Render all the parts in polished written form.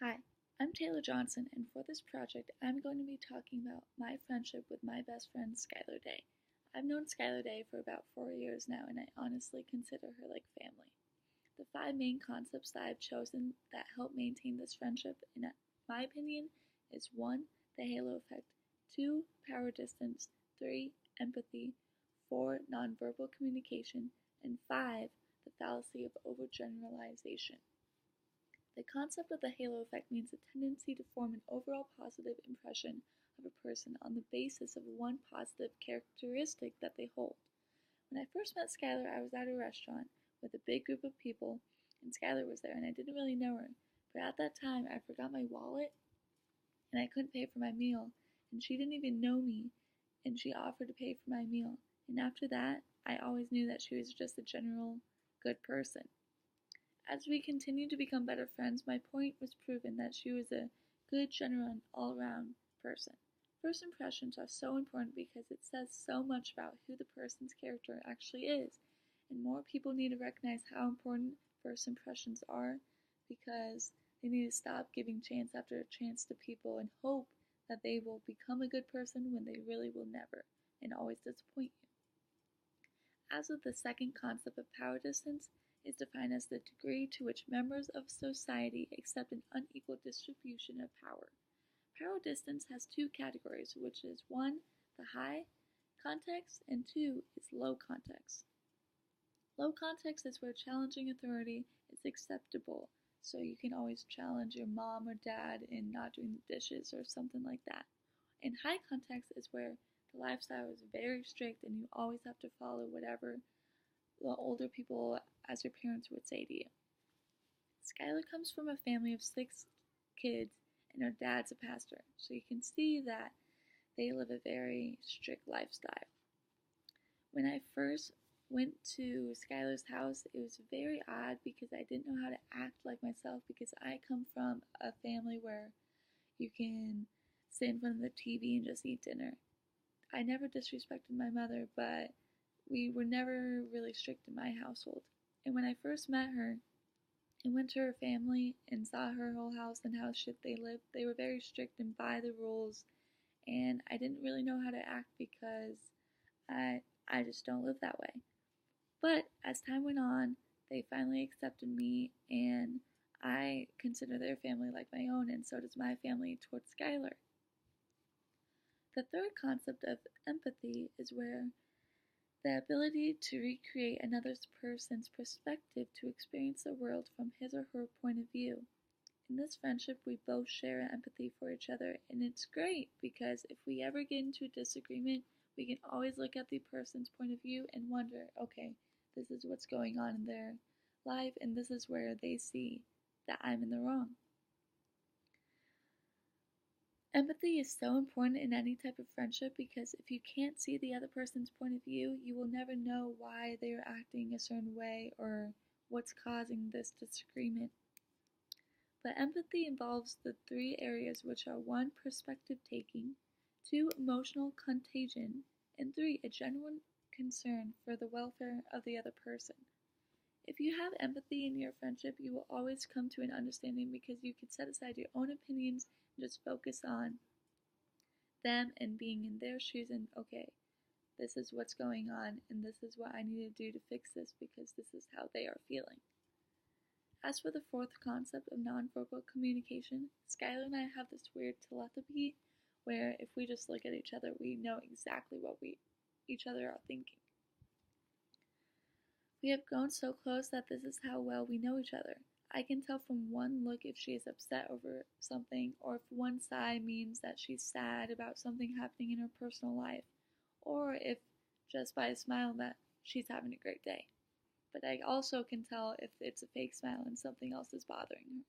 Hi, I'm Taylor Johnson, and for this project, I'm going to be talking about my friendship with my best friend, Skylar Day. I've known Skylar Day for about 4 years now, and I honestly consider her like family. The five main concepts that I've chosen that help maintain this friendship, in my opinion, is 1. The halo effect, 2. Power distance, 3. Empathy, 4. Nonverbal communication, and 5. The fallacy of overgeneralization. The concept of the halo effect means the tendency to form an overall positive impression of a person on the basis of one positive characteristic that they hold. When I first met Skylar, I was at a restaurant with a big group of people, and Skylar was there, and I didn't really know her. But at that time, I forgot my wallet, and I couldn't pay for my meal, and she didn't even know me, and she offered to pay for my meal. And after that, I always knew that she was just a general good person. As we continued to become better friends, my point was proven that she was a good, general, and all around person. First impressions are so important because it says so much about who the person's character actually is, and more people need to recognize how important first impressions are because they need to stop giving chance after chance to people and hope that they will become a good person when they really will never and always disappoint you. As with the second concept of power distance, is defined as the degree to which members of society accept an unequal distribution of power. Power distance has two categories, which is 1. The high context, and 2. is low context. Low context is where challenging authority is acceptable, so you can always challenge your mom or dad in not doing the dishes or something like that. And high context is where the lifestyle is very strict and you always have to follow whatever the older people as your parents would say to you. Skylar comes from a family of 6 kids and her dad's a pastor, so you can see that they live a very strict lifestyle. When I first went to Skylar's house, it was very odd because I didn't know how to act like myself because I come from a family where you can sit in front of the TV and just eat dinner. I never disrespected my mother, but we were never really strict in my household. And when I first met her and went to her family and saw her whole house and how shit they lived, they were very strict and by the rules. And I didn't really know how to act because I just don't live that way. But as time went on, they finally accepted me, and I consider their family like my own, and so does my family towards Skylar. The third concept of empathy is where the ability to recreate another person's perspective to experience the world from his or her point of view. In this friendship, we both share empathy for each other, and it's great because if we ever get into a disagreement, we can always look at the person's point of view and wonder, okay, this is what's going on in their life, and this is where they see that I'm in the wrong. Empathy is so important in any type of friendship because if you can't see the other person's point of view, you will never know why they are acting a certain way or what's causing this disagreement. But empathy involves the 3 areas, which are 1. Perspective taking, 2. Emotional contagion, and 3. A genuine concern for the welfare of the other person. If you have empathy in your friendship, you will always come to an understanding because you can set aside your own opinions and just focus on them and being in their shoes and, okay, this is what's going on and this is what I need to do to fix this because this is how they are feeling. As for the 4th concept of nonverbal communication, Skylar and I have this weird telepathy where if we just look at each other, we know exactly what each other are thinking. We have grown so close that this is how well we know each other. I can tell from one look if she is upset over something, or if one sigh means that she's sad about something happening in her personal life, or if just by a smile that she's having a great day. But I also can tell if it's a fake smile and something else is bothering her.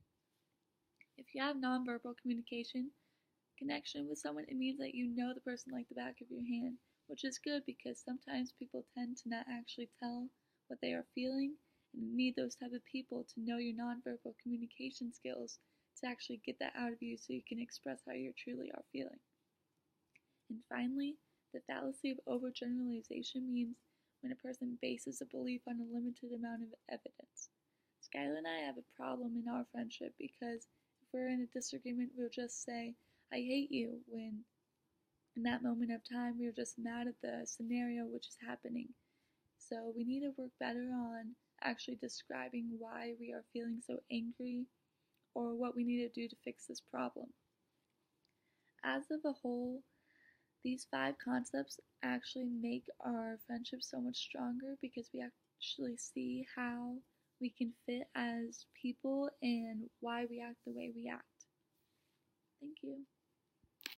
If you have nonverbal communication, connection with someone, it means that you know the person like the back of your hand, which is good because sometimes people tend to not actually tell what they are feeling, and you need those type of people to know your nonverbal communication skills to actually get that out of you so you can express how you truly are feeling. And finally, the fallacy of overgeneralization means when a person bases a belief on a limited amount of evidence. Skylar and I have a problem in our friendship because if we're in a disagreement, we'll just say, I hate you, when in that moment of time we're just mad at the scenario which is happening. So we need to work better on actually describing why we are feeling so angry or what we need to do to fix this problem. As of a whole, these 5 concepts actually make our friendship so much stronger because we actually see how we can fit as people and why we act the way we act. Thank you.